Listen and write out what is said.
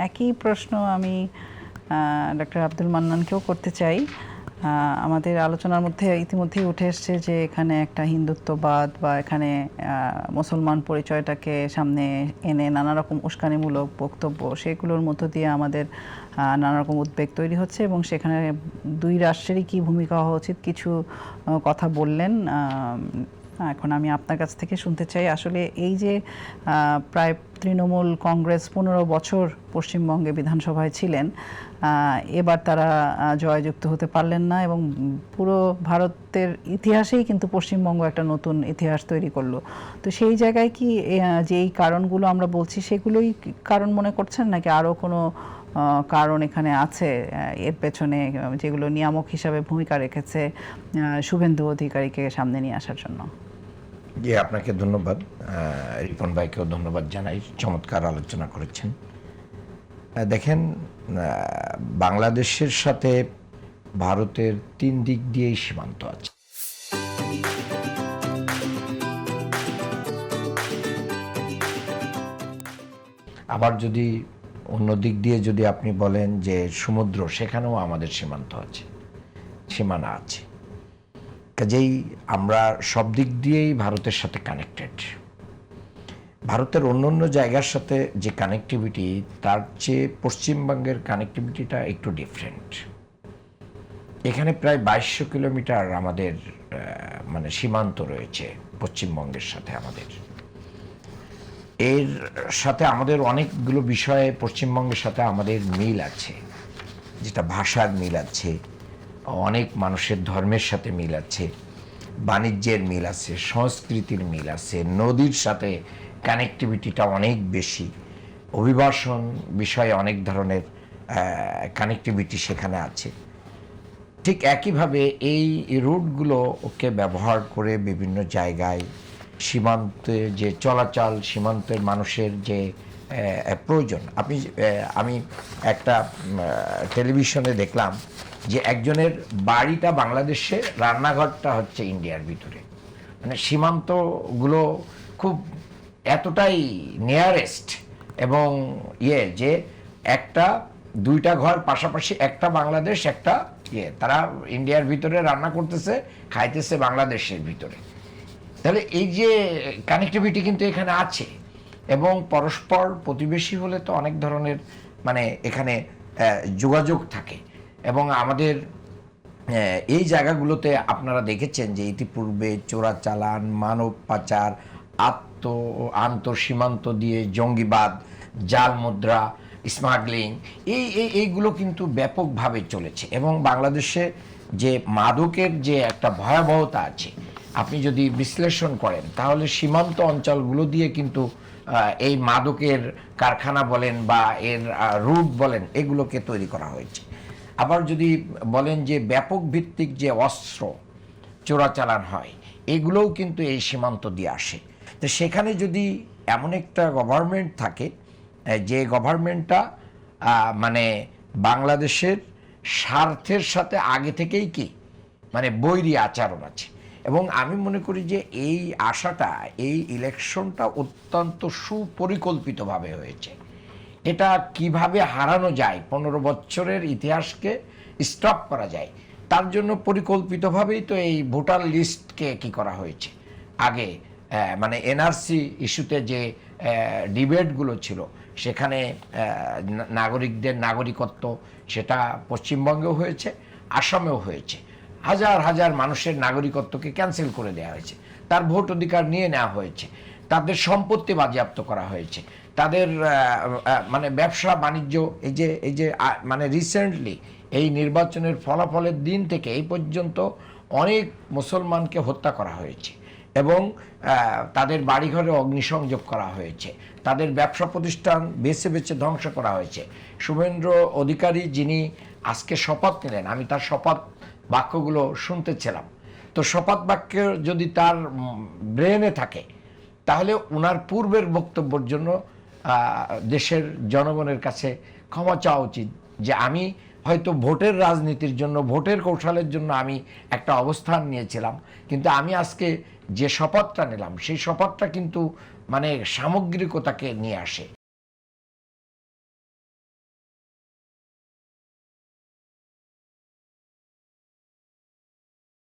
একই প্রশ্ন আমি ডক্টর আব্দুল মান্নানকেও করতে চাই। আমাদের আলোচনার মধ্যে ইতিমধ্যেই উঠে এসছে যে এখানে একটা হিন্দুত্ববাদ বা এখানে মুসলমান পরিচয়টাকে সামনে এনে নানা রকম উস্কানিমূলক বক্তব্য, সেগুলোর মধ্য দিয়ে আমাদের নানা রকম উদ্বেগ তৈরি হচ্ছে এবং সেখানে দুই রাষ্ট্রেরই কী ভূমিকা হওয়া উচিত কিছু কথা বললেন। এখন আমি আপনার কাছ থেকে শুনতে চাই, আসলে এই যে প্রায় তৃণমূল কংগ্রেস 15 বছর পশ্চিমবঙ্গে বিধানসভায় ছিলেন, এবার তারা জয়যুক্ত হতে পারলেন না এবং পুরো ভারতের ইতিহাসেই কিন্তু পশ্চিমবঙ্গ একটা নতুন ইতিহাস তৈরি করলো। তো সেই জায়গায় কি যে এই কারণগুলো আমরা বলছি সেগুলোই কারণ মনে করছেন, নাকি আরও কোনো কারণ এখানে আছে এর পেছনে, যেগুলো নিয়ামক হিসাবে ভূমিকা রেখেছে শুভেন্দু অধিকারীকে সামনে নিয়ে আসার জন্য? জি, আপনাকে ধন্যবাদ। রিপন ভাইকেও ধন্যবাদ জানাই, চমৎকার আলোচনা করেছেন। দেখেন, বাংলাদেশের সাথে ভারতের 3 দিক দিয়েই সীমান্ত আছে। আবার যদি অন্য দিক দিয়ে যদি আপনি বলেন যে সমুদ্র, সেখানেও আমাদের সীমান্ত আছে, সীমানা আছে। কাজেই আমরা সব দিক দিয়েই ভারতের সাথে কানেক্টেড। ভারতের অন্য অন্য জায়গার সাথে যে কানেক্টিভিটি, তার চেয়ে পশ্চিমবঙ্গের কানেক্টিভিটিটা একটু ডিফারেন্ট। এখানে প্রায় 2200 কিলোমিটার আমাদের মানে সীমান্ত রয়েছে পশ্চিমবঙ্গের সাথে। আমাদের এর সাথে আমাদের অনেকগুলো বিষয়ে পশ্চিমবঙ্গের সাথে আমাদের মিল আছে, যেটা ভাষার মিল আছে, অনেক মানুষের ধর্মের সাথে মিল আছে, বাণিজ্যের মিল আছে, সংস্কৃতির মিল আছে, নদীর সাথে কানেক্টিভিটিটা অনেক বেশি, অভিবাসন বিষয়ে অনেক ধরনের কানেক্টিভিটি সেখানে আছে। ঠিক একইভাবে এই রুটগুলোকে ব্যবহার করে বিভিন্ন জায়গায় সীমান্তে যে চলাচল, সীমান্তের মানুষের যে প্রয়োজন, আমি একটা টেলিভিশনে দেখলাম যে একজনের বাড়িটা বাংলাদেশে, রান্নাঘরটা হচ্ছে ইন্ডিয়ার ভিতরে। মানে সীমান্তগুলো খুব এতটাই নিয়ারেস্ট এবং যে একটা দুইটা ঘর পাশাপাশি, একটা বাংলাদেশ, একটা তারা ইন্ডিয়ার ভিতরে রান্না করতেছে, খাইতেছে বাংলাদেশের ভিতরে। তাহলে এই যে কানেক্টিভিটি কিন্তু এখানে আছে এবং পরস্পর প্রতিবেশী হলে তো অনেক ধরনের মানে এখানে যোগাযোগ থাকে। এবং আমাদের এই জায়গাগুলোতে আপনারা দেখেছেন যে ইতিপূর্বে চোরাচালান, মানব পাচার, আন্তঃসীমান্ত দিয়ে জঙ্গিবাদ, জাল মুদ্রা, স্মাগলিং, এইগুলো কিন্তু ব্যাপকভাবে চলেছে। এবং বাংলাদেশে যে মাদকের যে একটা ভয়াবহতা আছে, আপনি যদি বিশ্লেষণ করেন তাহলে সীমান্ত অঞ্চলগুলো দিয়ে কিন্তু এই মাদকের কারখানা বলেন বা এর রুট বলেন, এগুলোকে তৈরি করা হয়েছে। আবার যদি বলেন যে ব্যাপক ভিত্তিক যে অস্ত্র চোরাচালান হয়, এগুলোও কিন্তু এই সীমান্ত দিয়ে আসে। তো সেখানে যদি এমন একটা গভর্নমেন্ট থাকে যে গভর্নমেন্টটা মানে বাংলাদেশের স্বার্থের সাথে আগে থেকেই কি মানে বৈরী আচরণ আছে। এবং আমি মনে করি যে এই আশাটা, এই ইলেকশনটা অত্যন্ত সুপরিকল্পিতভাবে হয়েছে। এটা কিভাবে হারানো যায়, 15 বছরের ইতিহাসকে স্টপ করা যায়, তার জন্য পরিকল্পিতভাবেই তো এই ভোটার লিস্টকে কি করা হয়েছে। আগে মানে এনআরসি ইস্যুতে যে ডিবেটগুলো ছিল, সেখানে নাগরিকদের নাগরিকত্ব, সেটা পশ্চিমবঙ্গেও হয়েছে, আসামেও হয়েছে। হাজার হাজার মানুষের নাগরিকত্বকে ক্যান্সেল করে দেওয়া হয়েছে, তার ভোট অধিকার নিয়ে নেওয়া হয়েছে, তাদের সম্পত্তি বাজেয়াপ্ত করা হয়েছে, তাদের মানে ব্যবসা বাণিজ্য, এই যে মানে রিসেন্টলি এই নির্বাচনের ফলাফলের দিন থেকে এই পর্যন্ত অনেক মুসলমানকে হত্যা করা হয়েছে এবং তাদের বাড়িঘরে অগ্নিসংযোগ করা হয়েছে, তাদের ব্যবসা প্রতিষ্ঠান বেছে বেছে ধ্বংস করা হয়েছে। শুভেন্দু অধিকারী যিনি আজকে শপথ নিলেন, আমি তার শপথ বাক্যগুলো শুনতেছিলাম, তো শপথ বাক্য যদি তার ব্রেনে থাকে তাহলে ওনার পূর্বের বক্তব্যের জন্য দেশের জনগণের কাছে ক্ষমা চাওয়া উচিত যে আমি হয়তো ভোটের রাজনীতির জন্য, ভোটের কৌশলের জন্য আমি একটা অবস্থান নিয়েছিলাম, কিন্তু আমি আজকে যে শপথটা নিলাম সেই শপথটা কিন্তু মানে সামগ্রিকতাকে নিয়ে আসে।